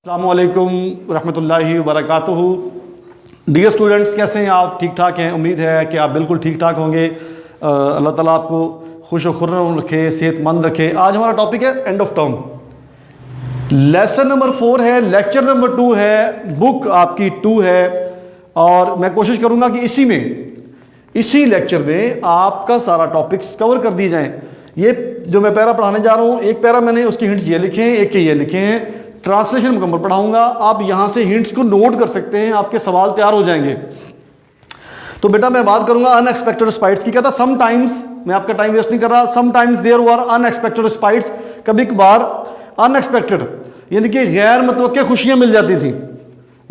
अस्सलामुअलैकुम रहमतुल्लाहि वबरकातुहू। Dear students, कैसे हैं आप? ठीक ठाक हैं? उम्मीद है कि आप बिल्कुल ठीक ठाक होंगे। अल्लाह ताला आपको खुश व खुर्रम रखे, सेहतमंद रखे। आज हमारा टॉपिक है end of term. Lesson number 4 है, लेक्चर नंबर 2 है, बुक आपकी 2 है। और मैं कोशिश करूंगा कि इसी लेक्चर में आपका सारा टॉपिक्स कवर कर दी जाए। ये जो मैं पैरा पढ़ाने जा रहा हूँ, एक पैरा मैंने उसके हिंट्स ये लिखे हैं, एक के ये लिखे हैं। ट्रांसलेशन मुकम्मल पढ़ाऊंगा, आप यहां से हिंट्स को नोट कर सकते हैं, आपके सवाल तैयार हो जाएंगे। तो बेटा मैं बात करूंगा अनएक्सपेक्टेड स्पाइट्स की। कहता समटाइम्स, मैं आपका टाइम वेस्ट नहीं कर रहा, समटाइम्स देयर वर अनएक्सपेक्टेड स्पाइट्स, कभी कभार अनएक्सपेक्टेड यानी कि गैर मतवक्के खुशियां मिल जाती थी।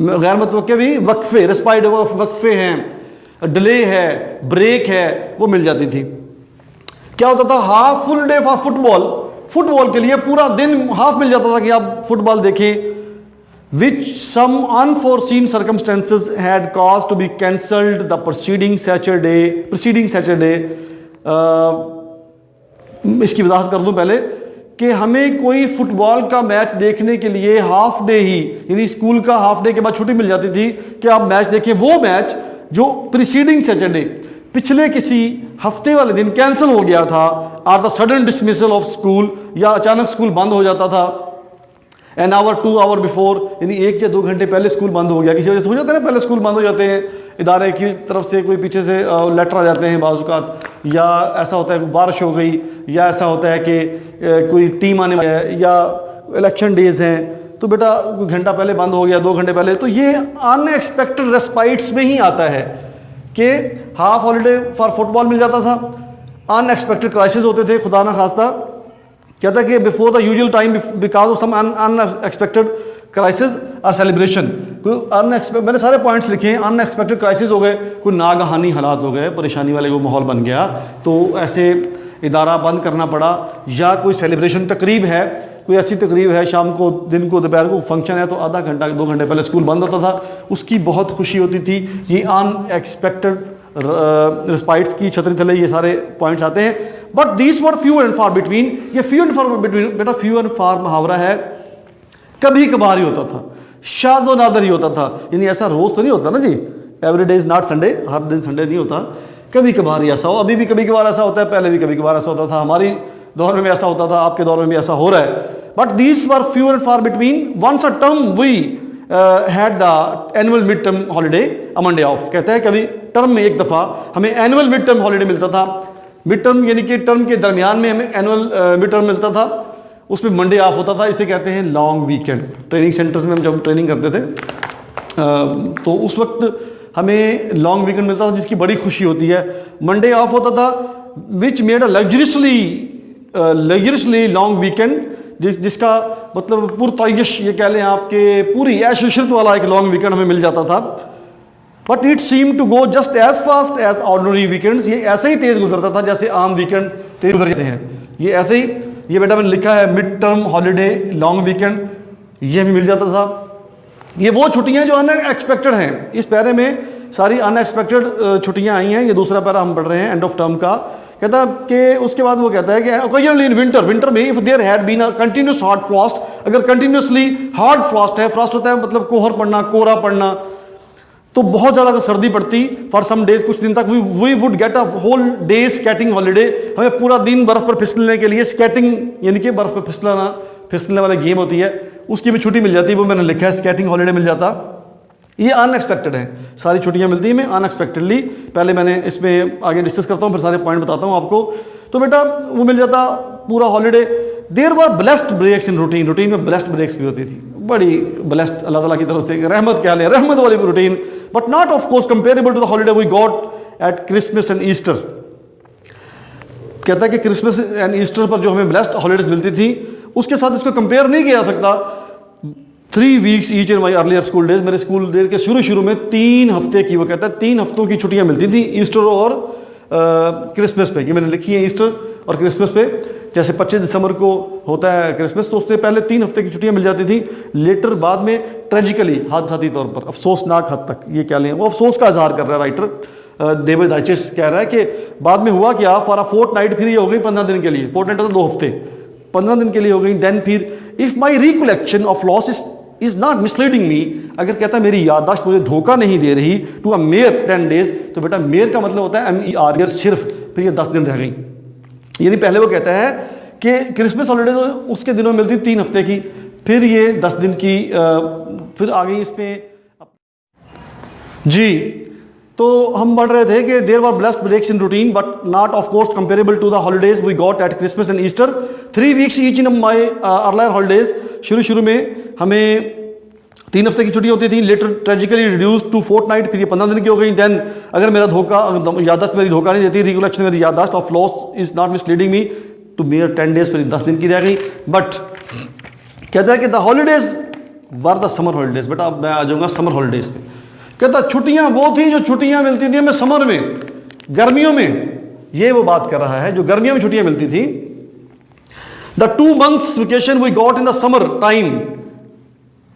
गैर मतवक्के भी वक्फे, रेस्पाइट वक्फे हैं, डिले है, ब्रेक है, वो मिल जाती थी। क्या होता था? Half full day for football के लिए पूरा दिन हाफ मिल जाता था कि आप फुटबॉल देखें। Which some unforeseen circumstances had cause to be cancelled the preceding Saturday. इसकी वजाहत कर दूं पहले कि हमें कोई फुटबॉल का मैच देखने के लिए हाफ डे ही, यानी स्कूल का हाफ डे के बाद छुट्टी मिल जाती थी कि आप मैच देखें। वो मैच जो प्रीसीडिंग सैटरडे, पिछले किसी हफ्ते वाले दिन कैंसिल हो गया था, are the sudden dismissal of school, या अचानक स्कूल बंद हो जाता था। एन आवर 2 आवर बिफोर, यानी 1 या 2 घंटे पहले स्कूल बंद हो गया। किसी वजह से हो जाता है ना, पहले स्कूल बंद हो जाते हैं, इदारे की तरफ से कोई पीछे से लेटर आ जाते हैं बाज़, या ऐसा होता है बारिश हो गई, या ऐसा होता है कि कोई टीम आने वाली है, या इलेक्शन डेज हैं, तो बेटा कोई घंटा पहले बंद हो गया, 2 घंटे पहले। तो ये अनएक्सपेक्टेड रेस्पाइट्स में ही आता है कि हाफ हॉलीडे फॉर फुटबॉल मिल जाता था। अनएक्सपेक्टेड क्राइसिस होते थे, खुदा ना खास्ता। कहता है कि before the usual time because of some unexpected crisis और सेलिब्रेशन। कोई मैंने सारे पॉइंट्स लिखे हैं। अनएक्सपेक्टेड क्राइसिस हो गए, कोई नागहानी हालात हो गए, परेशानी वाले वो माहौल बन गया, तो ऐसे इदारा बंद करना पड़ा। या कोई सेलिब्रेशन तकरीब है, कोई ऐसी तकरीब है, शाम को, दिन को, दोपहर को फंक्शन है, तो आधा घंटा 2 घंटे पहले स्कूल बंद होता था, उसकी बहुत खुशी होती थी। ये अनएक्सपेक्टेड रिस्पाइट्स की छतरी तले ये सारे पॉइंट्स आते हैं। But these were few and far between. ये फ्यू एंड फार बिटवीन बेटा, फ्यू एंड फार मुहावरा है, कभी कभार ही होता था, शादो नादर ही होता था, यानी ऐसा रोज तो नहीं होता ना जी। Every day is not Sunday, हर दिन संडे नहीं होता, कभी कभार ही ऐसा हो। अभी भी कभी कभार ऐसा होता है, पहले भी कभी कभार ऐसा होता था, हमारी दौर में भी ऐसा होता था, आपके दौर में भी ऐसा हो रहा है। But these were few and far between. Once a term we had the annual mid term holiday, a Monday off. कहते हैं कभी टर्म में एक दफा हमें एनुअल मिड टर्म हॉलीडे मिलता था। मिड टर्म यानी कि टर्म के दरमियान में हमें एनुअल मिड टर्म मिलता था, उसमें मंडे ऑफ होता था। इसे कहते हैं लॉन्ग वीकेंड। ट्रेनिंग सेंटर्स में हम जब ट्रेनिंग करते थे तो उस वक्त हमें लॉन्ग वीकेंड मिलता था, जिसकी बड़ी खुशी होती है। मंडे ऑफ होता था, which made a luxuriously long weekend, जिसका मतलब पुरतयश ये कह लें आपके पूरी ऐश इशरत वाला एक लॉन्ग वीकेंड हमें मिल जाता था। But it seem to go just as fast as ordinary weekends. ये ऐसे ही तेज गुजरता था जैसे आम वीकेंड तेज गुजर जाते हैं। ये ऐसे ही, ये बेटा मैंने लिखा है mid term holiday long weekend, ये हमें मिल जाता था। ये वो छुट्टियां जो अनएक्सपेक्टेड हैं। इस पैरे में सारी अनएक्सपेक्टेड छुट्टियां आई हैं। ये दूसरा पैरा हम पढ़ रहे हैं, एंड ऑफ टर्म का। कहता कि उसके बाद वो कहता है कि ओकेजनली इन विंटर में if there had been a continuous hard frost, अगर कंटिन्यूअसली हार्ड फ्रॉस्ट है, फ्रॉस्ट होता है मतलब कोहर पड़ना, कोहरा पड़ना, तो बहुत ज्यादा अगर सर्दी पड़ती फॉर सम डेज, कुछ दिन तक, we would get a whole day skating holiday. हमें पूरा दिन बर्फ पर फिसलने के लिए, स्केटिंग यानी कि बर्फ पर फिसलने वाली गेम होती है, उसकी भी छुट्टी मिल जाती है। वो मैंने लिखा है स्केटिंग हॉलीडे मिल जाता। ये अनएक्सपेक्टेड है, सारी छुट्टियां मिलती हैं हमें अनएक्सपेक्टेडली। पहले मैंने इसमें आगे डिस्कस करता हूं, फिर सारे पॉइंट बताता हूं आपको। तो बेटा वो मिल जाता पूरा holiday. There were blessed breaks in routine. Routine में ब्लेस्ड ब्रेक्स भी होती थी, बड़ी ब्लेस्ड, अल्लाह ताला की तरफ से रहमत कह लें, रहमत वाली routine. But not of course comparable to the holiday we got at Christmas and Easter. कहता है कि क्रिसमस एंड ईस्टर पर जो हमें ब्लेस्ड हॉलीडेज मिलती थी, उसके साथ इसको कंपेयर नहीं किया जा सकता। 3 weeks each in my earlier school days. मेरे स्कूल डेज के शुरू में 3 हफ्ते की, वो कहता है 3 हफ्तों की छुट्टियां मिलती थी, ईस्टर और क्रिसमस पे। ये मैंने लिखी है, ईस्टर और क्रिसमस पे। जैसे 25 दिसंबर को होता है क्रिसमस, तो उससे पहले 3 हफ्ते की छुट्टियां मिल जाती थी। लेटर बाद में ट्रेजिकली, हादसाती तौर पर, अफसोसनाक हद तक ये कह लें, वो अफसोस का इजहार कर रहा है राइटर डेविड आइचेस, कह रहा है कि बाद में हुआ क्या, फॉर अ फोर्टनाइट, फिर ये हो गई 15 दिन के लिए। फोर्टनाइट तो 2 हफ्ते, 15 दिन के लिए हो गई। देन फिर if my recollection of loss is is not misleading me, अगर कहता है मेरी याददाश्त मुझे धोखा नहीं दे रही, टू अ मेयर 10 days, तो बेटा मेयर का मतलब होता है MER, सिर्फ, फिर ये 10 दिन रह गई। यानी पहले वो कहता है कि क्रिसमस हॉलीडेज उसके दिनों में मिलती 3 हफ्ते की, फिर ये 10 दिन की फिर आ गई इसमें जी। तो हम पढ़ रहे थे कि there were blessed breaks in routine but not of course comparable to the holidays we got at Christmas and Easter, 3 weeks each in my earlier holidays. शुरू में हमें 3 हफ्ते की छुट्टी होती थी, later tragically reduce to fortnight, फिर ये 15 दिन की हो गई। देन अगर मेरा याददाश्त मेरी धोखा नहीं देती, रिकलेक्शन मेरी याददाश्त of loss is not misleading me, to mere 10 days, फिर 10 दिन की रह गई। बट कहता है कि the holidays were the summer holidays. बेटा अब मैं आ जाऊंगा समर हॉलीडेज पे। कहता छुट्टियां वो थी जो छुट्टियां मिलती थी हमें समर में, गर्मियों में, ये वो बात कर रहा है जो गर्मियों में छुट्टियां मिलती थी। The 2 months vacation we got in the summer time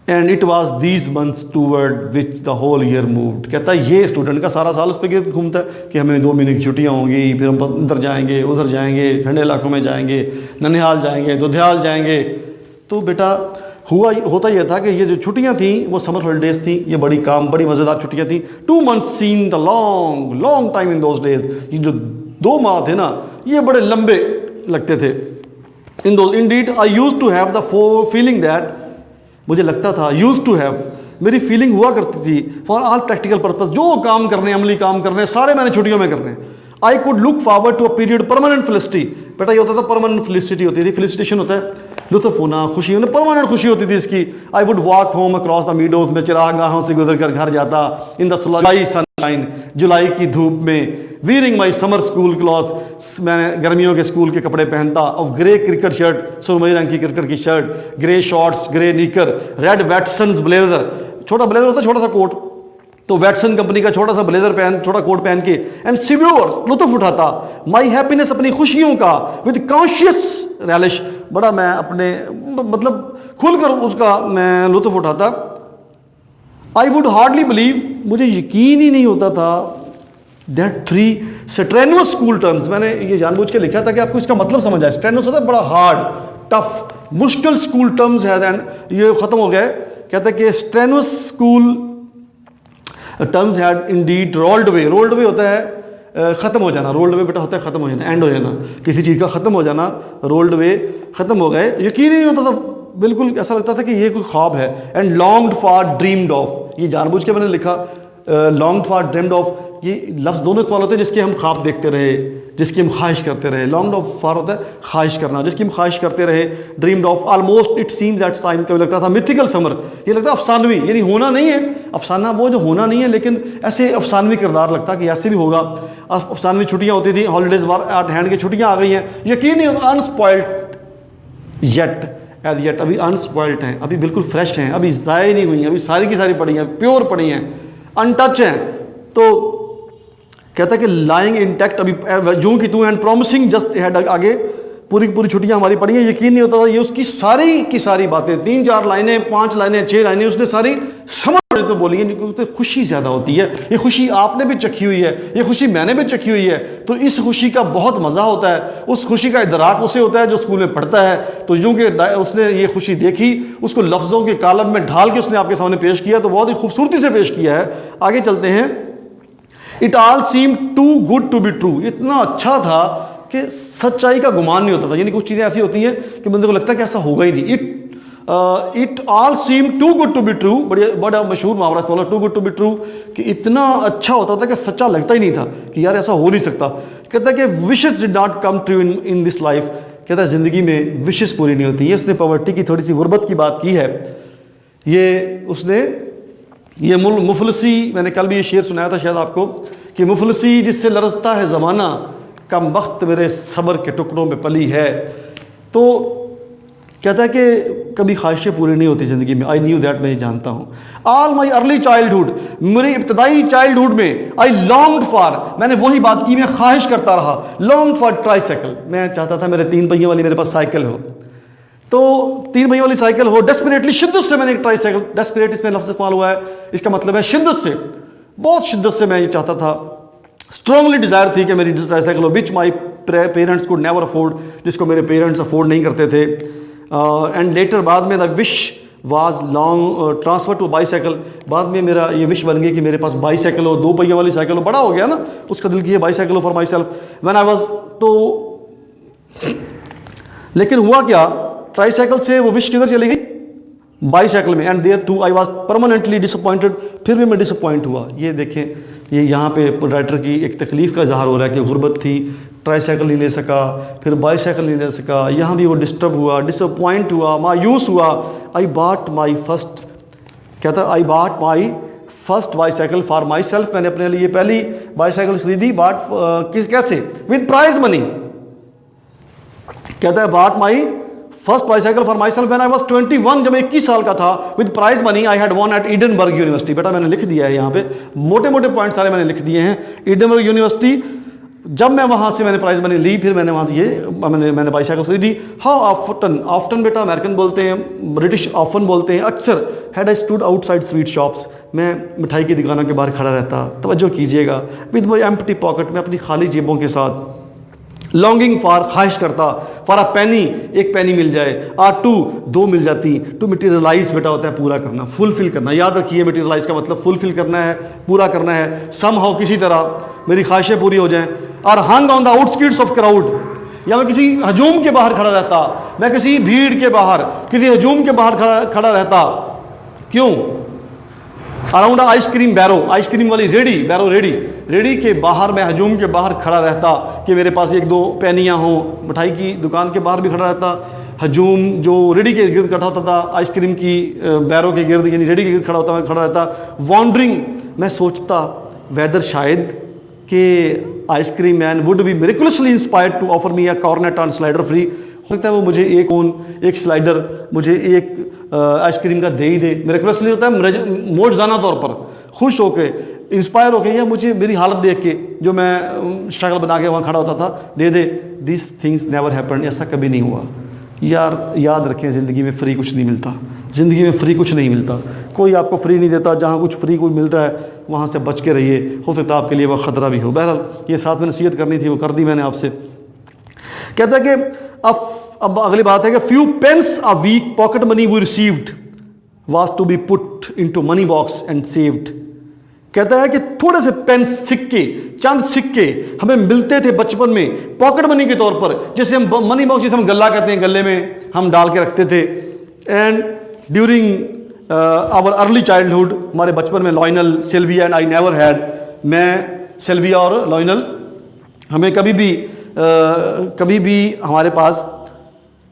and it was these months toward which the whole year moved. कहता है ये स्टूडेंट का सारा साल उस पर घूमता है कि हमें 2 महीने की छुट्टियां होंगी, फिर हम इधर जाएंगे, उधर जाएंगे, ठंडे इलाकों में जाएंगे, ननिहाल जाएंगे, दुधियाल जाएंगे। तो बेटा होता यह था कि ये जो छुट्टियां थी वो समर हॉलीडेज थी, ये बड़ी मज़ेदार छुट्टियां थी। 2 months seen the long time in those days. ये जो 2 माह थे ना ये बड़े लंबे लगते थे। In those indeed I used to have the feeling that, मुझे लगता था, यूज्ड टू हैव, मेरी फीलिंग हुआ करती थी, फॉर ऑल प्रैक्टिकल पर्पस, जो काम करने, अमली काम करने, सारे मैंने छुट्टियों में करने। I could look forward to a period permanent felicity. बेटा ये होता था परमानेंट फेलिसिटी होती थी, फेलिसिटेशन होता है लुत्फ होना, खुशी होना, परमानेंट खुशी होती थी इसकी। I would walk home across the meadows, में चिरागाहों से गुजर कर घर जाता, इन द जुलाई सनशाइन, जुलाई की धूप में, वीयरिंग माई समर स्कूल क्लॉथ, मैं गर्मियों के स्कूल के कपड़े पहनता, ऑफ ग्रे क्रिकेट शर्ट, सुरमई रंग की क्रिकेट की शर्ट, ग्रे शॉर्ट्स, ग्रे निकर, रेड वेटसन्स ब्लेजर, छोटा ब्लेजर होता है, छोटा सा कोट, तो वेटसन कंपनी का छोटा सा ब्लेजर पहन, छोटा कोट पहन के, एंड सिव्योर लुत्फ उठाता, माई हैप्पीनेस, अपनी खुशियों का, विद कॉन्शियस रैलिश, बड़ा मैं अपने मतलब खुलकर उसका मैं लुत्फ उठाता। आई वुड हार्डली बिलीव, मुझे यकीन ही नहीं होता था, दैट 3 स्ट्रेनुअस स्कूल टर्म्स, मैंने ये जानबूझ के लिखा था कि आपको इसका मतलब समझ आए। स्ट्रेनुअस होता है बड़ा हार्ड, टफ, मुश्किल स्कूल टर्म्स है, देन ये खत्म हो गए। कहता है कि strenuous school terms had Indeed rolled away, rolled away होता है खत्म हो जाना, रोल्ड अवे बेटा होता है खत्म हो जाना, एंड हो जाना, किसी चीज़ का खत्म हो जाना, रोल्ड अवे खत्म हो गए। यकीन ही नहीं होता था, बिल्कुल ऐसा लगता था कि ये कोई ख्वाब है। And longed for dreamed of, ये जानबूझ के मैंने लिखा लॉन्ग्ड फॉर ड्रीम्ड ऑफ, ये लफ्ज़ दोनों इस्तेमाल होते हैं, जिसके हम ख्वाब देखते रहे, जिसकी हम ख्वाहिश करते रहे। लॉन्ग्ड ऑफ फॉर होता है ख्वाहिश करना, जिसकी हम ख्वाहिश करते रहे। Dreamed of almost it seems that time, कभी लगता था मिथिकल समर, ये लगता है अफसानवी, यानी होना नहीं है अफसाना, वो जो होना नहीं है, लेकिन ऐसे अफसानवी किरदार लगता कि ऐसे भी होगा। अफसानवी छुट्टियाँ होती थी, हॉलीडेज वार एट हैंड की छुट्टियाँ आ गई हैं, यकीन नहीं, अनस्पॉइल्ड येट एज येट, अभी अनस्पॉइल्ड हैं, अभी बिल्कुल फ्रेश हैं, अभी ज़ाय नहीं हुई हैं, अभी सारी की सारी पड़ी हैं, प्योर पड़ी हैं, अनटच हैं। तो कहता है कि लाइंग इंटैक्ट, अभी जूं की तू, एंड प्रॉमिसिंग जस्ट हेड, आगे पूरी पूरी छुट्टियां हमारी पड़ी हैं। यकीन नहीं होता था, ये उसकी सारी की सारी बातें, 3-4 लाइनें, 5 लाइनें, 6 लाइनें उसने सारी समझ तो बोली है, क्योंकि खुशी ज्यादा होती है। ये खुशी आपने भी चखी हुई है, ये खुशी मैंने भी चखी हुई है, तो इस खुशी का बहुत मजा होता है। उस खुशी का इदराक उसे होता है जो स्कूल में पढ़ता है। तो यूं कि उसने ये खुशी देखी, उसको लफ्जों के कालम में ढाल के उसने आपके सामने पेश किया, तो बहुत ही खूबसूरती से पेश किया है। आगे चलते हैं। It all seem too good to be true, इतना अच्छा था कि सच्चाई का गुमान नहीं होता था। यानी कुछ चीज़ें ऐसी होती हैं कि बंदे को लगता है कि ऐसा होगा ही नहीं। It all seem too good to be true, बड़ा मशहूर मुहावरा वाला, too good to be true, कि इतना अच्छा होता था कि सच्चा लगता ही नहीं था कि यार ऐसा हो नहीं सकता। कहता है कि wishes did not come true in this life, कहता है जिंदगी में विशेस पूरी नहीं होती। ये उसने पॉवर्टी की थोड़ी सी गुर्बत की बात की है। ये उसने ये मुफलसी, मैंने कल भी ये शेर सुनाया था शायद आपको, कि मुफलसी जिससे लरजता है ज़माना, कम वक्त मेरे सब्र के टुकड़ों में पली है। तो कहता है कि कभी ख्वाहिशें पूरी नहीं होती ज़िंदगी में। आई न्यू दैट, मैं जानता हूँ। ऑल माई अर्ली चाइल्डहुड, मेरी इब्तदाई चाइल्डहुड में, आई लॉन्ग्ड फॉर, मैंने वही बात की, मैं ख्वाहिश करता रहा, लॉन्ग फॉर ट्राईसाइकिल, मैं चाहता था मेरे 3 पहियों वाली मेरे पास साइकिल हो, तो 3 पहियों वाली साइकिल हो। डेस्परेटली, शिद्दत से मैंने एक ट्राईसाइकिल, डेस्परेट इसमें लफ्ज़ इस्तेमाल हुआ है, इसका मतलब है शिद्दत से, बहुत शिद्दत से मैं ये चाहता था। स्ट्रांगली डिज़ायर थी कि मेरी ट्राईसाइकिल हो, which my parents could never afford, जिसको मेरे पेरेंट्स अफोर्ड नहीं करते थे। एंड लेटर बाद में the wish was long transfer to bicycle. बाद में मेरा ये विश बन गई कि मेरे पास बाईसाइकिल हो, 2 पहिया वाली साइकिल हो। बड़ा हो गया ना, उसका दिल किया बाईसाइकिल हो for myself when I was. तो लेकिन हुआ क्या, ट्राईसाइकिल से वो विश किधर चली गई, बाईसाइकिल में। And there too I was permanently disappointed. फिर भी मैं डिसअपॉइंट हुआ। ये देखें, ये यहाँ पे राइटर की एक तकलीफ़ का इजहार हो रहा है कि गुर्बत थी, ट्राईसाइकिल नहीं ले सका, फिर बाईसाइकिल नहीं ले सका। यहाँ भी वो डिस्टर्ब हुआ, डिसअपॉइंट हुआ, मायूस हुआ। आई बॉट माई फर्स्ट, कहता I bought my first bicycle for my self. मैंने अपने लिए पहली बाईसाइकिल खरीदी, बॉट कैसे, विद प्राइज मनी। कहता है bought my first bicycle for myself when I was 21, जब मैं 21 साल का था, with prize money I had won at Edinburgh University. बेटा मैंने लिख दिया है यहाँ पे, मोटे मोटे पॉइंट सारे मैंने लिख दिए हैं। एडिनबर्ग यूनिवर्सिटी, जब मैं वहाँ से मैंने प्राइज मनी ली, फिर मैंने वहाँ से मैंने बाईसाइकिल खरीदी। हाउ ऑफ्टन, ऑफ्टन बेटा अमेरिकन बोलते हैं, ब्रिटिश ऑफन बोलते हैं, अक्सर। Had I stood outside sweet shops, मैं मिठाई की दुकानों के बाहर खड़ा रहता, तवज्जो कीजिएगा, विद माई एम्प्टी पॉकेट, में अपनी खाली जेबों के साथ। लॉन्गिंग फॉर, ख्वाहिश करता, फॉर अ पेनी, एक पेनी मिल जाए, आ टू, 2 मिल जाती। टू मटीरियलाइज बेटा होता है पूरा करना, फुलफिल करना। याद रखिए मटीरियलाइज का मतलब फुलफिल करना है, पूरा करना है। सम हाउ, किसी तरह मेरी ख्वाहिशें पूरी हो जाएं। और hung on the outskirts of crowd, या मैं किसी हजूम के बाहर खड़ा रहता, मैं किसी भीड़ के बाहर, किसी हजूम के बाहर खड़ा रहता। क्यों? अराउंड आइसक्रीम बैरो, आइसक्रीम वाली रेडी, बैरो रेडी के बाहर, मैं हजूम के बाहर खड़ा रहता कि मेरे पास 1-2 पेनियाँ हों। मिठाई की दुकान के बाहर भी खड़ा रहता। हजूम जो रेडी के गिर्द इकट्ठा होता था, आइसक्रीम की बैरो के गिर्द, यानी रेडी के गिर्द खड़ा होता, मैं खड़ा रहता। वॉन्डरिंग, मैं सोचता वेदर शायद कि ice cream man would be miraculously inspired to offer me a cornet on slider free. हो सकता है वो मुझे एक स्लाइडर, मुझे एक आइसक्रीम का दे ही दे। मिरेकुलसली होता है मोजदाना तौर पर, खुश होके, इंस्पायर होके, या मुझे मेरी हालत देख के, जो मैं शक्ल बना के वहाँ खड़ा होता था, दे दे। दिस थिंग्स नेवर हैपन, ऐसा कभी नहीं हुआ। यार याद रखें, ज़िंदगी में फ्री कुछ नहीं मिलता, ज़िंदगी में फ्री कुछ नहीं मिलता। कोई आपको फ्री नहीं देता। जहाँ कुछ फ्री कोई मिल रहा है वहाँ से बच के रहिए, हो सकता है आपके लिए वह ख़तरा भी हो। बहरहाल ये साथ में नसीहत करनी थी, वो कर दी मैंने आपसे। कहता है कि अब अगली बात है कि few pence a week pocket money we received was to be put into money box and saved. कहता है कि थोड़े से पेन, सिक्के, चंद सिक्के हमें मिलते थे बचपन में पॉकेट मनी के तौर पर, जैसे हम मनी बॉक्स, जिसे हम गल्ला कहते हैं, गले में हम डाल के रखते थे। And during our early childhood, हमारे बचपन में Lionel, Sylvia and I never had, मैं, सिल्विया और लॉयनल, हमें कभी भी हमारे पास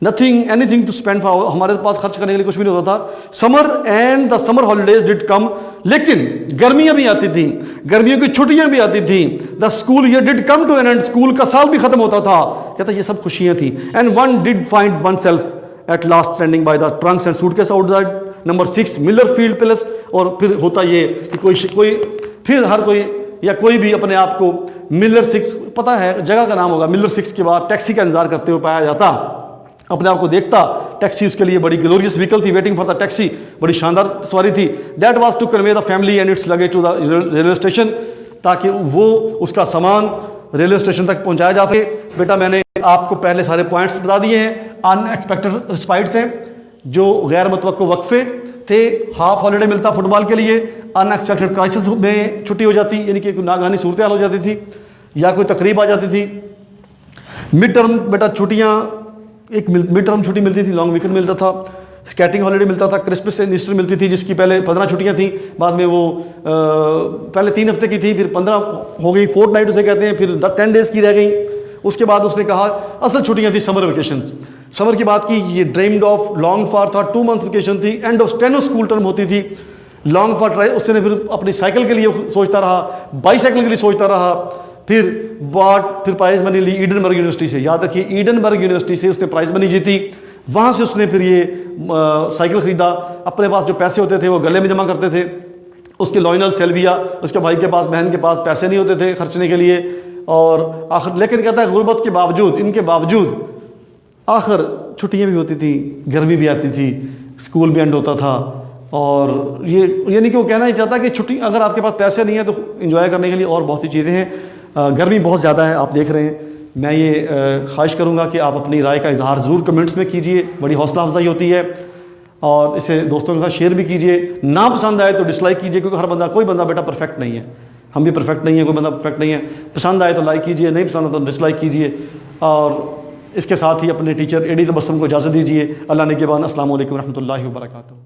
nothing anything to spend for, हमारे पास खर्च करने के लिए कुछ भी नहीं होता था। Summer and the summer holidays did कम, लेकिन गर्मियां भी आती थी, गर्मियों की छुट्टियां भी आती थी। The school year did come to an end, school का साल भी खत्म होता था। कहता ये सब खुशियां थी। And one did find one self at last standing by the Trunks and suitcase outside number 6 Miller field palace. और फिर होता ये कि कोई फिर हर कोई या कोई भी अपने आप को मिलर 6, पता है जगह का नाम होगा, मिलर 6 के बाद टैक्सी का इंतजार करते हुए पाया जाता, अपने आप को देखता। टैक्सी उसके लिए बड़ी ग्लोरियस व्हीकल थी, वेटिंग फॉर द टैक्सी, बड़ी शानदार सवारी थी। That was to convey the family and its luggage to the railway station, ताकि वो उसका सामान रेलवे स्टेशन तक पहुंचाया जा सके। बेटा मैंने आपको पहले सारे पॉइंट्स बता दिए हैं। अनएक्सपेक्टेड रिस्पाइट्स हैं, जो गैर मुतवक्को वक्फे थे। हाफ हॉलीडे मिलता फुटबॉल के लिए, अनएक्सपेक्टेड क्राइसिस में छुट्टी हो जाती, यानी कि नागानी सूरत हाल हो जाती थी या कोई तकरीब आ जाती थी। मिड टर्म बेटा छुट्टियाँ, एक मिड टर्म छुट्टी मिलती थी, लॉन्ग वीकेंड मिलता था, स्कैटिंग हॉलीडे मिलता था, क्रिसमस एंड ईस्टर मिलती थी, जिसकी पहले 15 छुट्टियां थी, बाद में वो पहले 3 हफ्ते की थी, फिर 15 हो गई, फोर्टनाइट उसे कहते हैं, फिर 10 डेज की रह गई। उसके बाद उसने कहा असल छुट्टियां थी समर वेकेशंस। समर की बात की, ये ड्रीम्ड ऑफ लॉन्ग फॉर था, 2 मंथ वेकेशन थी, end of steno school term होती थी। लॉन्ग फॉर ट्राई, उसने फिर अपनी साइकिल के लिए सोचता रहा, बाईसाइकिल के लिए सोचता रहा, फिर प्राइज मनी ली ईडनबर्ग यूनिवर्सिटी से। याद रखिए ईडनबर्ग यूनिवर्सिटी से उसने प्राइज मनी जीती। वहाँ से उसने फिर ये साइकिल खरीदा। अपने पास जो पैसे होते थे वो गले में जमा करते थे। उसके लॉयनल, सेल्विया, उसके भाई के पास, बहन के पास पैसे नहीं होते थे खर्चने के लिए। और आखिर लेकिन कहता है गुर्बत के बावजूद, इनके बावजूद आखिर छुट्टियाँ भी होती थी, गर्मी भी आती थी, स्कूल भी एंड होता था। और ये नहीं कि वो कहना ही चाहता कि छुट्टी, अगर आपके पास पैसे नहीं है तो एंजॉय करने के लिए और बहुत सी चीज़ें हैं। गर्मी बहुत ज़्यादा है, आप देख रहे हैं। मैं ये ख्वाहिश करूँगा कि आप अपनी राय का इजहार ज़रूर कमेंट्स में कीजिए, बड़ी हौसला अफजाई होती है। और इसे दोस्तों के साथ शेयर भी कीजिए। ना पसंद आए तो डिसलाइक कीजिए, क्योंकि हर बंदा, कोई बंदा बेटा परफेक्ट नहीं है, हम भी परफेक्ट नहीं है, कोई बंदा परफेक्ट नहीं है। पसंद आए तो लाइक कीजिए, नहीं पसंद आए तो डिसलाइक कीजिए। और इसके साथ ही अपने टीचर एडी तबस्सुम को इजाज़त दीजिए। अल्लाह ने के बाद अस्सलाम वालेकुम रहमतुल्लाहि व बरकातहू।